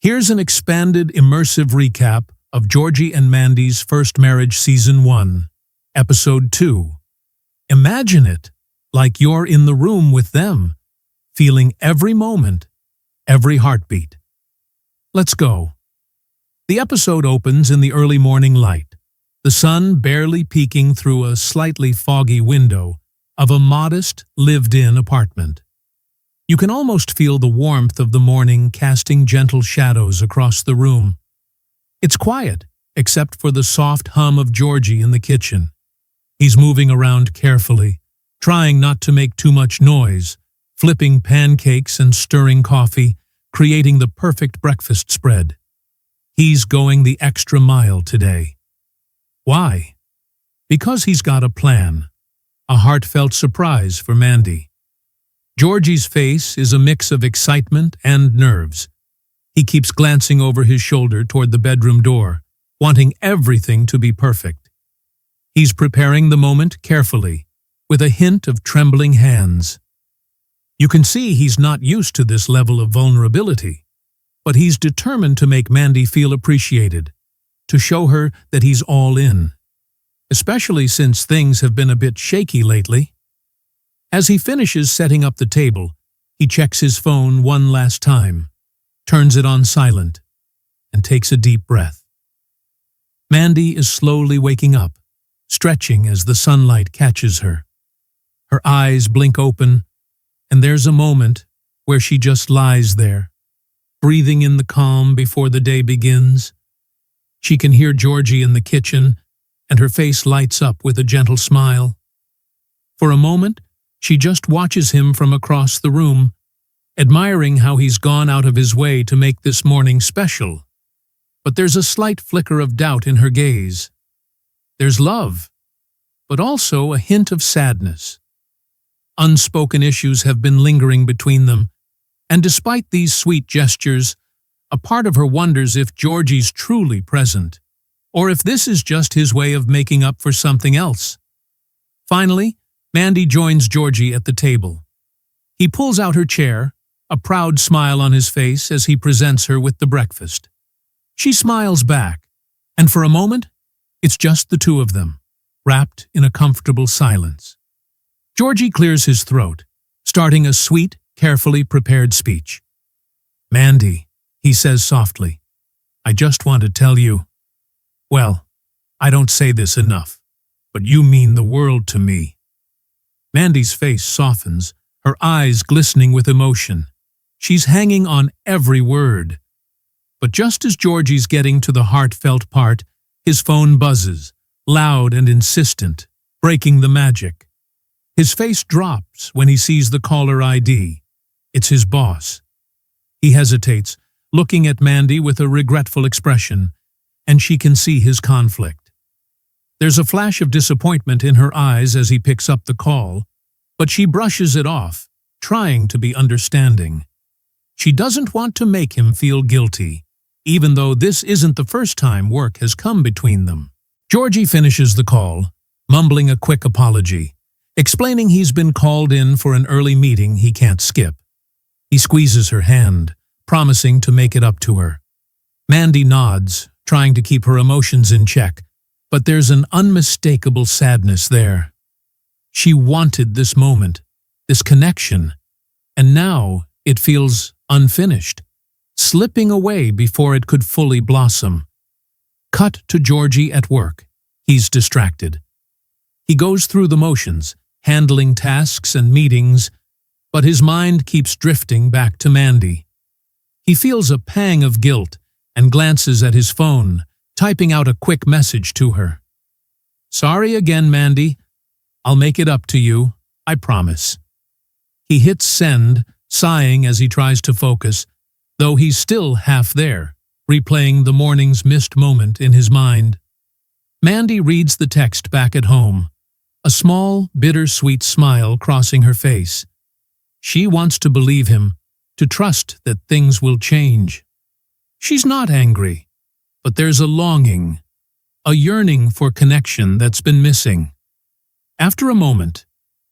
Here's an expanded, immersive recap of Georgie and Mandy's First Marriage Season 1, Episode 2. Imagine it, like you're in the room with them, feeling every moment, every heartbeat. Let's go. The episode opens in the early morning light, the sun barely peeking through a slightly foggy window of a modest, lived-in apartment. You can almost feel the warmth of the morning casting gentle shadows across the room. It's quiet, except for the soft hum of Georgie in the kitchen. He's moving around carefully, trying not to make too much noise, flipping pancakes and stirring coffee, creating the perfect breakfast spread. He's going the extra mile today. Why? Because he's got a plan, a heartfelt surprise for Mandy. Georgie's face is a mix of excitement and nerves. He keeps glancing over his shoulder toward the bedroom door, wanting everything to be perfect. He's preparing the moment carefully, with a hint of trembling hands. You can see he's not used to this level of vulnerability, but he's determined to make Mandy feel appreciated, to show her that he's all in, especially since things have been a bit shaky lately. As he finishes setting up the table, he checks his phone one last time, turns it on silent, and takes a deep breath. Mandy is slowly waking up, stretching as the sunlight catches her. Her eyes blink open, and there's a moment where she just lies there, breathing in the calm before the day begins. She can hear Georgie in the kitchen, and her face lights up with a gentle smile. For a moment, she just watches him from across the room, admiring how he's gone out of his way to make this morning special. But there's a slight flicker of doubt in her gaze. There's love, but also a hint of sadness. Unspoken issues have been lingering between them, and despite these sweet gestures, a part of her wonders if Georgie's truly present, or if this is just his way of making up for something else. Finally, Mandy joins Georgie at the table. He pulls out her chair, a proud smile on his face as he presents her with the breakfast. She smiles back, and for a moment, it's just the two of them, wrapped in a comfortable silence. Georgie clears his throat, starting a sweet, carefully prepared speech. "Mandy," he says softly, "I just want to tell you, well, I don't say this enough, but you mean the world to me." Mandy's face softens, her eyes glistening with emotion. She's hanging on every word. But just as Georgie's getting to the heartfelt part, his phone buzzes, loud and insistent, breaking the magic. His face drops when he sees the caller ID. It's his boss. He hesitates, looking at Mandy with a regretful expression, and she can see his conflict. There's a flash of disappointment in her eyes as he picks up the call, but she brushes it off, trying to be understanding. She doesn't want to make him feel guilty, even though this isn't the first time work has come between them. Georgie finishes the call, mumbling a quick apology, explaining he's been called in for an early meeting he can't skip. He squeezes her hand, promising to make it up to her. Mandy nods, trying to keep her emotions in check, but there's an unmistakable sadness there. She wanted this moment, this connection, and now it feels unfinished, slipping away before it could fully blossom. Cut to Georgie at work. He's distracted. He goes through the motions, handling tasks and meetings, but his mind keeps drifting back to Mandy. He feels a pang of guilt and glances at his phone, typing out a quick message to her. "Sorry again, Mandy. I'll make it up to you, I promise." He hits send, sighing as he tries to focus, though he's still half there, replaying the morning's missed moment in his mind. Mandy reads the text back at home, a small, bittersweet smile crossing her face. She wants to believe him, to trust that things will change. She's not angry, but there's a longing, a yearning for connection that's been missing. After a moment,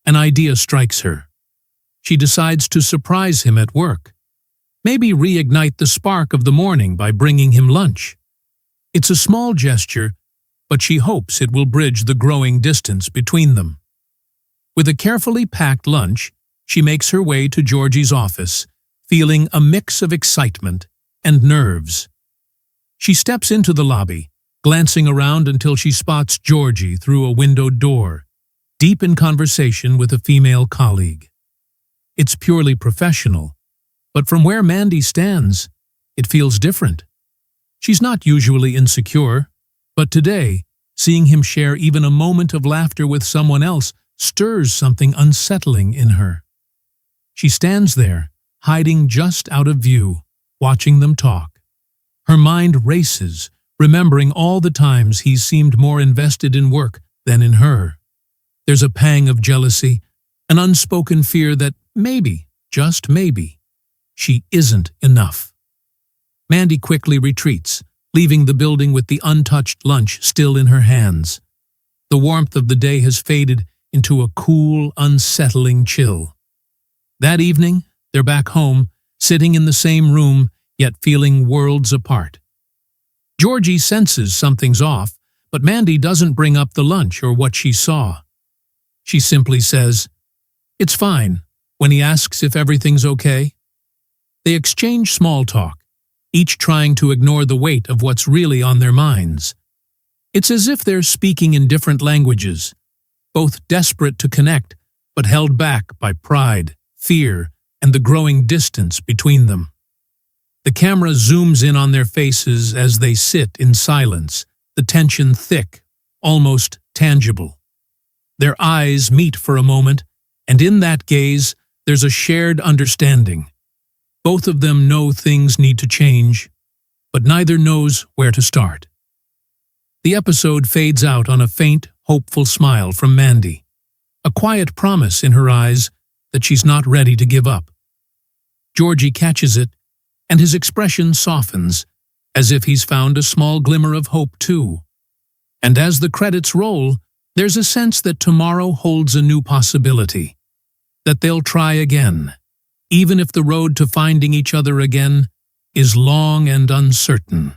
an idea strikes her. She decides to surprise him at work. Maybe reignite the spark of the morning by bringing him lunch. It's a small gesture, but she hopes it will bridge the growing distance between them. With a carefully packed lunch, she makes her way to Georgie's office, feeling a mix of excitement and nerves. She steps into the lobby, glancing around until she spots Georgie through a windowed door, deep in conversation with a female colleague. It's purely professional, but from where Mandy stands, it feels different. She's not usually insecure, but today, seeing him share even a moment of laughter with someone else stirs something unsettling in her. She stands there, hiding just out of view, watching them talk. Her mind races, remembering all the times he's seemed more invested in work than in her. There's a pang of jealousy, an unspoken fear that maybe, just maybe, she isn't enough. Mandy quickly retreats, leaving the building with the untouched lunch still in her hands. The warmth of the day has faded into a cool, unsettling chill. That evening, they're back home, sitting in the same room, yet feeling worlds apart. Georgie senses something's off, but Mandy doesn't bring up the lunch or what she saw. She simply says, "It's fine," when he asks if everything's okay. They exchange small talk, each trying to ignore the weight of what's really on their minds. It's as if they're speaking in different languages, both desperate to connect, but held back by pride, fear, and the growing distance between them. The camera zooms in on their faces as they sit in silence, the tension thick, almost tangible. Their eyes meet for a moment, and in that gaze, there's a shared understanding. Both of them know things need to change, but neither knows where to start. The episode fades out on a faint, hopeful smile from Mandy, a quiet promise in her eyes that she's not ready to give up. Georgie catches it, and his expression softens, as if he's found a small glimmer of hope too. And as the credits roll, there's a sense that tomorrow holds a new possibility, that they'll try again, even if the road to finding each other again is long and uncertain.